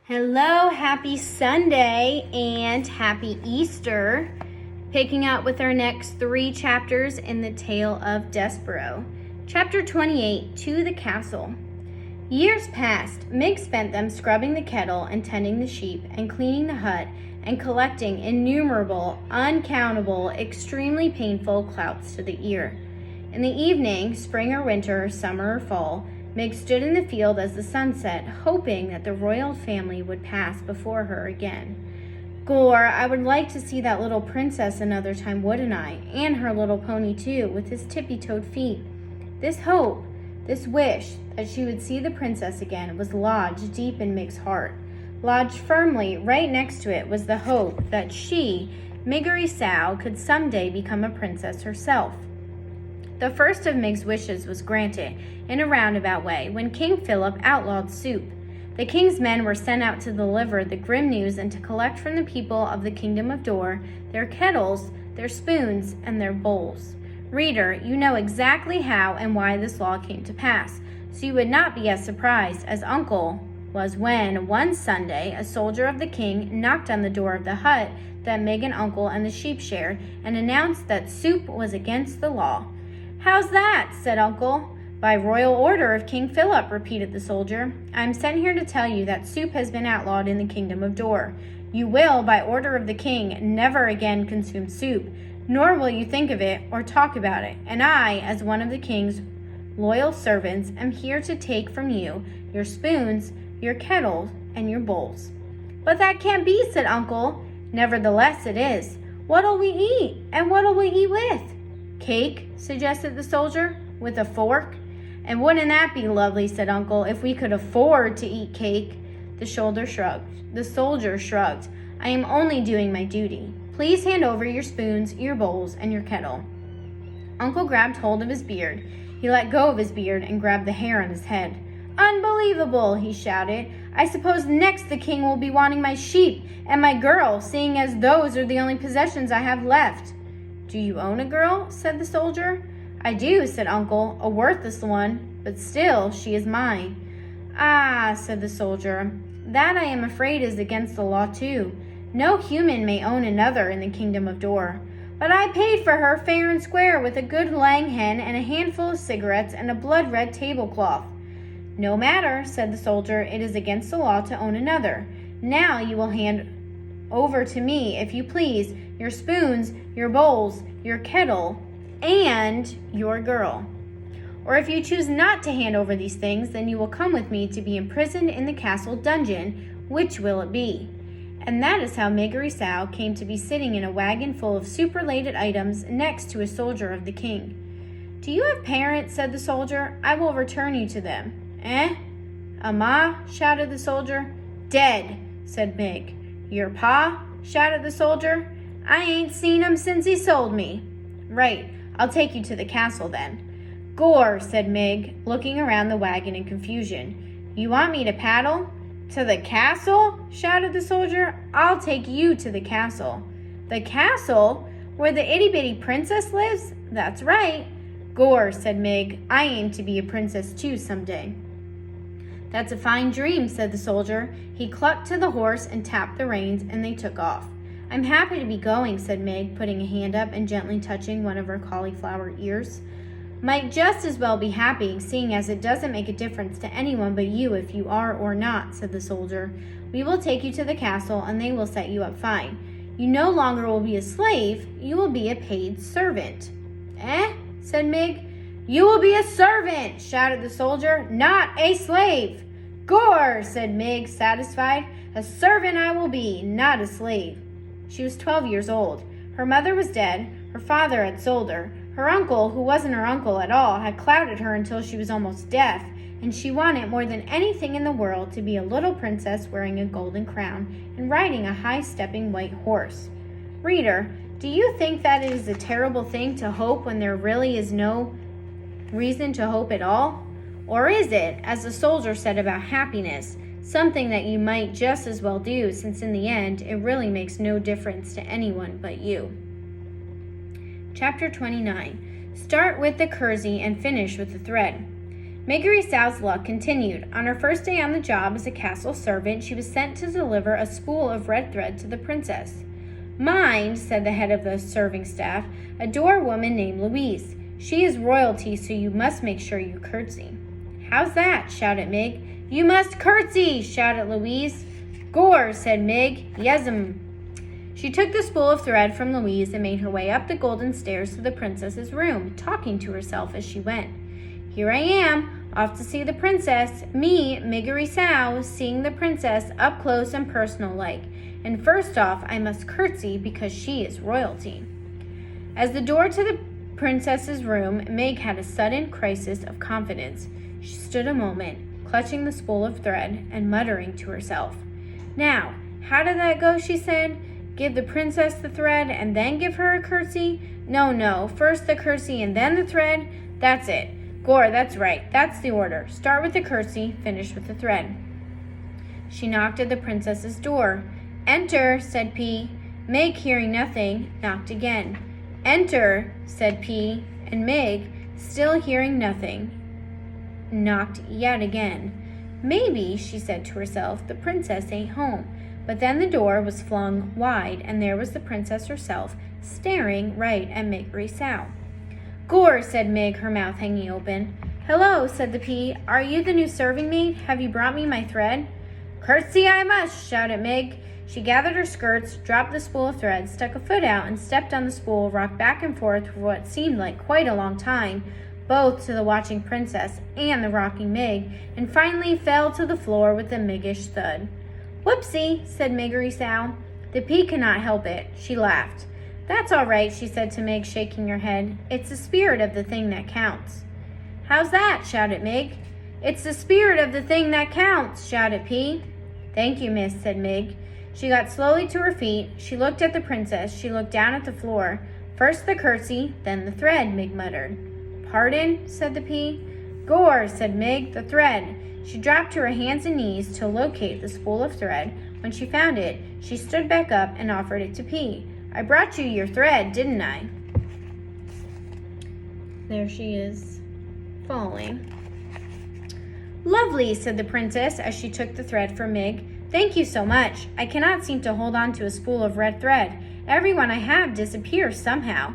Hello, happy Sunday and happy Easter. Picking up with our next 3 chapters in the tale of Despereaux. Chapter 28, To the Castle. Years passed. Mig spent them scrubbing the kettle and tending the sheep and cleaning the hut and collecting innumerable, uncountable, extremely painful clouts to the ear. In the evening, spring or winter, summer or fall, Mig stood in the field as the sun set, hoping that the royal family would pass before her again. Gore, I would like to see that little princess another time, wouldn't I? And her little pony too, with his tippy-toed feet. This hope, this wish that she would see the princess again was lodged deep in Mig's heart. Lodged firmly right next to it was the hope that she, Miggery Sow, could someday become a princess herself. The first of Mig's wishes was granted, in a roundabout way, when King Philip outlawed soup. The king's men were sent out to deliver the grim news and to collect from the people of the kingdom of Dor their kettles, their spoons, and their bowls. Reader, you know exactly how and why this law came to pass, so you would not be as surprised as Uncle was when, one Sunday, a soldier of the king knocked on the door of the hut that Mig and Uncle and the sheep shared and announced that soup was against the law. "How's that?" said Uncle. "By royal order of King Philip," repeated the soldier. "I am sent here to tell you that soup has been outlawed in the kingdom of Dor. You will, by order of the king, never again consume soup, nor will you think of it or talk about it. And I, as one of the king's loyal servants, am here to take from you your spoons, your kettles, and your bowls." "But that can't be," said Uncle. "Nevertheless it is. What'll we eat, and what'll we eat with?" "Cake," suggested the soldier, "with a fork." "And wouldn't that be lovely," said Uncle, "if we could afford to eat cake?" The soldier shrugged. "I am only doing my duty. Please hand over your spoons, your bowls, and your kettle." Uncle grabbed hold of his beard. He let go of his beard and grabbed the hair on his head. "Unbelievable," he shouted. "I suppose next the king will be wanting my sheep and my girl, seeing as those are the only possessions I have left." "Do you own a girl?" said the soldier. "I do," said Uncle, "a worthless one, but still she is mine." "Ah," said the soldier, "that I am afraid is against the law too. No human may own another in the kingdom of Dor. But I paid for her fair and square with a good lang hen and a handful of cigarettes and a blood-red tablecloth." "No matter," said the soldier, "it is against the law to own another. Now you will hand over to me, if you please, your spoons, your bowls, your kettle, and your girl. Or if you choose not to hand over these things, then you will come with me to be imprisoned in the castle dungeon. Which will it be?" And that is how Miggery Sow came to be sitting in a wagon full of soup-related items next to a soldier of the king. "Do you have parents?" said the soldier. "I will return you to them." "Eh? A ma?" shouted the soldier. "Dead," said Mig. "Your pa?" shouted the soldier. "I ain't seen him since he sold me." "Right, I'll take you to the castle then." "Gore," said Mig, looking around the wagon in confusion. "You want me to paddle?" "To the castle?" shouted the soldier. "I'll take you to the castle." "The castle? Where the itty-bitty princess lives?" "That's right." "Gore," said Mig, "I aim to be a princess too someday." "That's a fine dream," said the soldier. He clucked to the horse and tapped the reins, and they took off. "I'm happy to be going," said Mig, putting a hand up and gently touching one of her cauliflower ears. "Might just as well be happy, seeing as it doesn't make a difference to anyone but you if you are or not," said the soldier. "We will take you to the castle, and they will set you up fine. You no longer will be a slave, you will be a paid servant." "Eh?" said Mig. "You will be a servant," shouted the soldier, "not a slave." "Gore," said Mig, satisfied. "A servant I will be, not a slave." She was 12 years old. Her mother was dead. Her father had sold her. Her uncle, who wasn't her uncle at all, had clouted her until she was almost deaf, and she wanted more than anything in the world to be a little princess wearing a golden crown and riding a high-stepping white horse. Reader, do you think that it is a terrible thing to hope when there really is no reason to hope at all? Or is it, as the soldier said about happiness, something that you might just as well do, since in the end it really makes no difference to anyone but you? Chapter 29. Start with the kersey and finish with the thread. Miggery Sow's luck continued. On her first day on the job as a castle servant, she was sent to deliver a spool of red thread to the princess. Mind, said the head of the serving staff, adore a woman named Louise. She is royalty, so you must make sure you curtsy. How's that? Shouted Mig. You must curtsy, shouted Louise. Gore, said Mig. Yes'm. She took the spool of thread from Louise and made her way up the golden stairs to the princess's room, talking to herself as she went. Here I am, off to see the princess, me, Miggery Sow, seeing the princess up close and personal-like. And first off, I must curtsy because she is royalty. As the door to the princess's room, Meg had a sudden crisis of confidence. She stood a moment, clutching the spool of thread and muttering to herself. Now, how did that go, she said. Give the princess the thread and then give her a curtsy? No, first the curtsy and then the thread? That's it. Gore, that's right. That's the order. Start with the curtsy, finish with the thread. She knocked at the princess's door. Enter, said P. Meg, hearing nothing, knocked again. Enter, said P, and Meg, still hearing nothing, knocked yet again. Maybe, she said to herself, the princess ain't home. But then the door was flung wide, and there was the princess herself, staring right at Miggery Sow. Gore, said Meg, her mouth hanging open. Hello, said the P. Are you the new serving maid? Have you brought me my thread? Curtsy I must, shouted Meg. She gathered her skirts, dropped the spool of thread, stuck a foot out, and stepped on the spool, rocked back and forth for what seemed like quite a long time, both to the watching princess and the rocking Meg, and finally fell to the floor with a Miggish thud. Whoopsie, said Miggery Sow. The P could not help it. She laughed. That's all right, she said to Meg, shaking her head. It's the spirit of the thing that counts. How's that? Shouted Meg. It's the spirit of the thing that counts, shouted P. Thank you, miss, said Meg. She got slowly to her feet. She looked at the princess. She looked down at the floor. First the curtsy, then the thread, Meg muttered. Pardon, said the P. Gore, said Meg, the thread. She dropped to her hands and knees to locate the spool of thread. When she found it, she stood back up and offered it to P. I brought you your thread, didn't I? There she is, falling. Lovely, said the princess as she took the thread from Meg. Thank you so much. I cannot seem to hold on to a spool of red thread. Every one I have disappears somehow.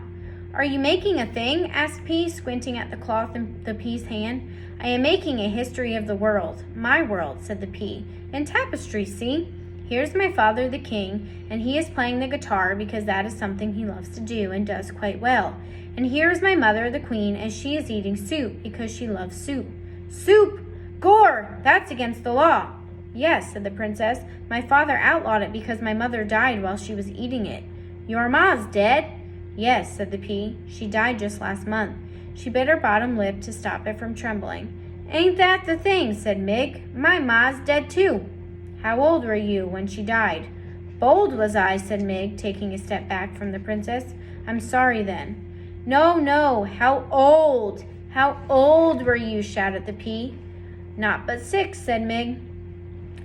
Are you making a thing? Asked P, squinting at the cloth in the P's hand. I am making a history of the world. My world, said the P. In tapestry, see? Here's my father, the king, and he is playing the guitar because that is something he loves to do and does quite well. And here is my mother, the queen, and she is eating soup because she loves soup. Soup! Gore! That's against the law. Yes, said the princess. My father outlawed it because my mother died while she was eating it. Your ma's dead? Yes, said the P. She died just last month. She bit her bottom lip to stop it from trembling. Ain't that the thing, said Meg. My ma's dead too. How old were you when she died? Bold was I, said Meg, taking a step back from the princess. I'm sorry then. No, how old? How old were you? Shouted the P. Not but 6, said Meg.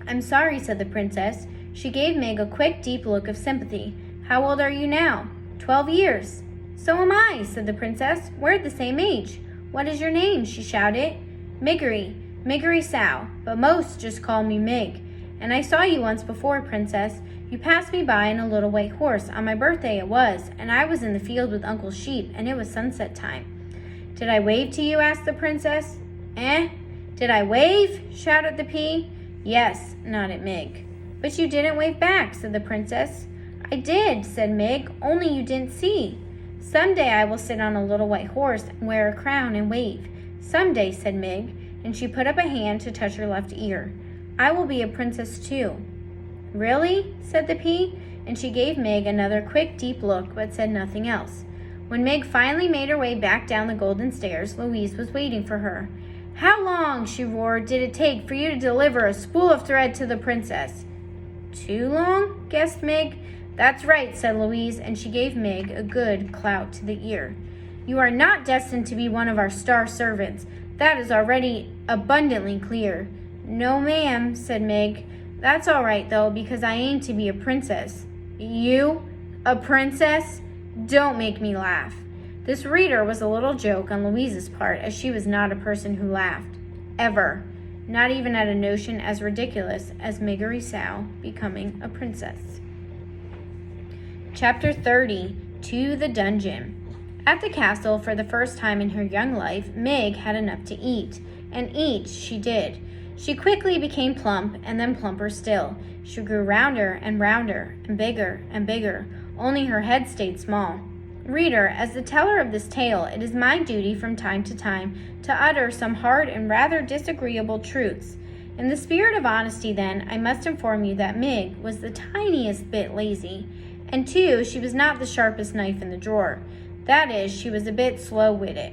I'm sorry, said the princess. She gave Meg a quick, deep look of sympathy. How old are you now? 12 years. So am I, said the princess. We're the same age. What is your name? She shouted. Miggery Sow, but most just call me Meg. And I saw you once before, princess. You passed me by in a little white horse. On my birthday it was, and I was in the field with Uncle Sheep, and it was sunset time. Did I wave to you? Asked the princess. Did I wave? Shouted the P. Yes, nodded Meg. But you didn't wave back, said the princess. I did, said Meg, only you didn't see. Someday I will sit on a little white horse and wear a crown and wave. Someday, said Meg, and she put up a hand to touch her left ear. I will be a princess too. Really? Said the P, and she gave Meg another quick, deep look, but said nothing else. When Meg finally made her way back down the golden stairs, Louise was waiting for her. How long, she roared, did it take for you to deliver a spool of thread to the princess? Too long? Guessed Meg. That's right, said Louise, and she gave Meg a good clout to the ear. You are not destined to be one of our star servants. That is already abundantly clear. No, ma'am, said Meg. That's all right, though, because I aim to be a princess. You? A princess? Don't make me laugh. This reader was a little joke on Louise's part, as she was not a person who laughed. ever. Not even at a notion as ridiculous as Despereaux becoming a princess. Chapter 30, To the Dungeon. At the castle, for the first time in her young life, Meg had enough to eat, and eat she did. She quickly became plump, and then plumper still. She grew rounder, and bigger, only her head stayed small. Reader, as the teller of this tale, it is my duty from time to utter some hard and rather disagreeable truths. In the spirit of honesty, then, I must inform you that Meg was the tiniest bit lazy, and two, she was not the sharpest knife in the drawer. That is, she was a bit slow-witted.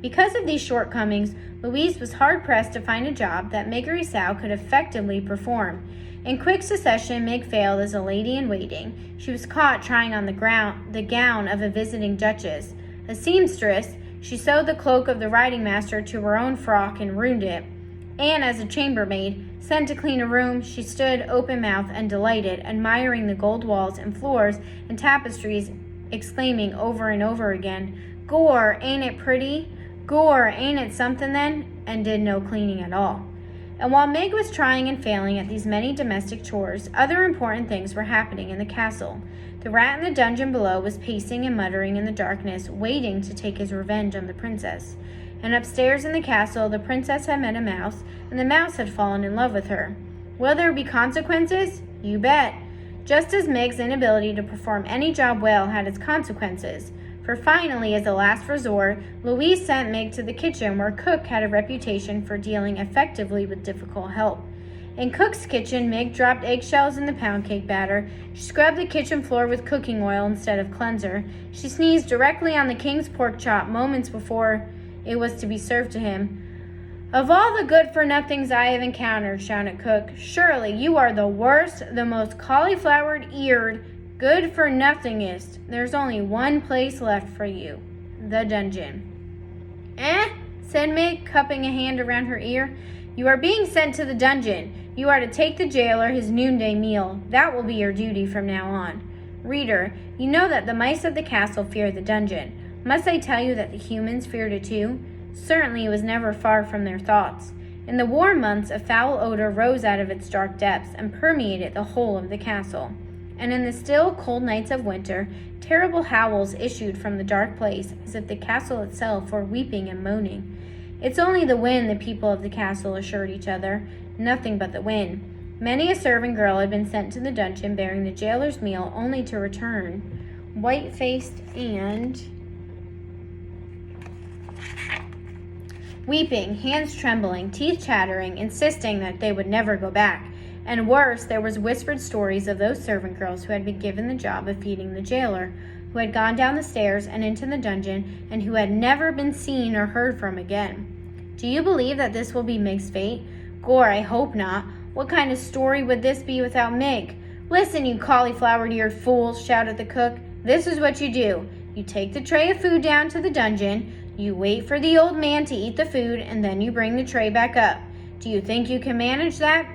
Because of these shortcomings, Louise was hard-pressed to find a job that Despereaux could effectively perform. In quick succession, Meg failed as a lady-in-waiting. She was caught trying on the gown of a visiting duchess. A seamstress, she sewed the cloak of the riding master to her own frock and ruined it. And as a chambermaid, sent to clean a room, she stood open-mouthed and delighted, admiring the gold walls and floors and tapestries, exclaiming over and over again, "Gore, ain't it pretty? Gore, ain't it something then?" and did no cleaning at all. And while Meg was trying and failing at these many domestic chores, other important things were happening in the castle. The rat in the dungeon below was pacing and muttering in the darkness, waiting to take his revenge on the princess. And upstairs in the castle, the princess had met a mouse, and the mouse had fallen in love with her. Will there be consequences? You bet. Just as Meg's inability to perform any job well had its consequences. For finally, as a last resort, Louise sent Meg to the kitchen, where Cook had a reputation for dealing effectively with difficult help. In Cook's kitchen, Meg dropped eggshells in the pound cake batter. She scrubbed the kitchen floor with cooking oil instead of cleanser. She sneezed directly on the king's pork chop moments before it was to be served to him. "Of all the good-for-nothings I have encountered," shouted Cook, "surely you are the worst, the most cauliflower-eared, good-for-nothingest. There's only one place left for you, the dungeon." "Eh?" said Meg, cupping a hand around her ear. "You are being sent to the dungeon. You are to take the jailer his noonday meal. That will be your duty from now on." Reader, you know that the mice of the castle fear the dungeon. Must I tell you that the humans feared it too? Certainly it was never far from their thoughts. In the warm months, a foul odor rose out of its dark depths and permeated the whole of the castle. And in the still, cold nights of winter, terrible howls issued from the dark place, as if the castle itself were weeping and moaning. "It's only the wind," the people of the castle assured each other. Nothing but the wind. Many a servant girl had been sent to the dungeon bearing the jailer's meal, only to return white-faced and weeping, hands trembling, teeth chattering, insisting that they would never go back. And worse, there was whispered stories of those servant girls who had been given the job of feeding the jailer, who had gone down the stairs and into the dungeon, and who had never been seen or heard from again. Do you believe that this will be Meg's fate? Gore, I hope not. What kind of story would this be without Meg? "Listen, you cauliflower-eared fools," shouted the cook. "This is what you do. You take the tray of food down to the dungeon, you wait for the old man to eat the food, and then you bring the tray back up. Do you think you can manage that?"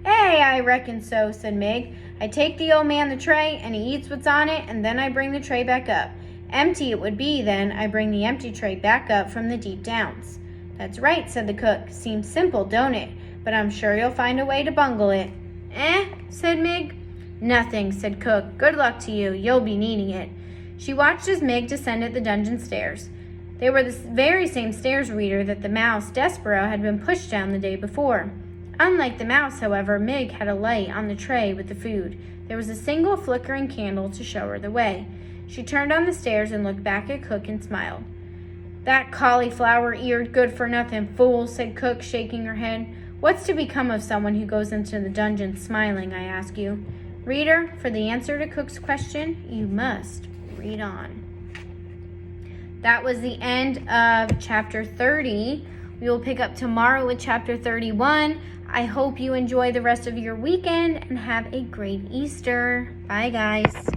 "Hey, I reckon so," said Meg. "I take the old man the tray, and he eats what's on it, and then I bring the tray back up. Empty it would be, then I bring the empty tray back up from the deep downs." "That's right," said the cook. "Seems simple, don't it? But I'm sure you'll find a way to bungle it." "Eh?" said Meg. "Nothing," said Cook. "Good luck to you. You'll be needing it." She watched as Meg descended the dungeon stairs. They were the very same stairs, reader, that the mouse, Despereaux, had been pushed down the day before. Unlike the mouse, however, Meg had a light on the tray with the food. There was a single flickering candle to show her the way. She turned on the stairs and looked back at Cook and smiled. "That cauliflower-eared good-for-nothing fool," said Cook, shaking her head. "What's to become of someone who goes into the dungeon smiling, I ask you?" Reader, for the answer to Cook's question, you must read on. That was the end of chapter 30. We will pick up tomorrow with chapter 31. I hope you enjoy the rest of your weekend and have a great Easter. Bye, guys.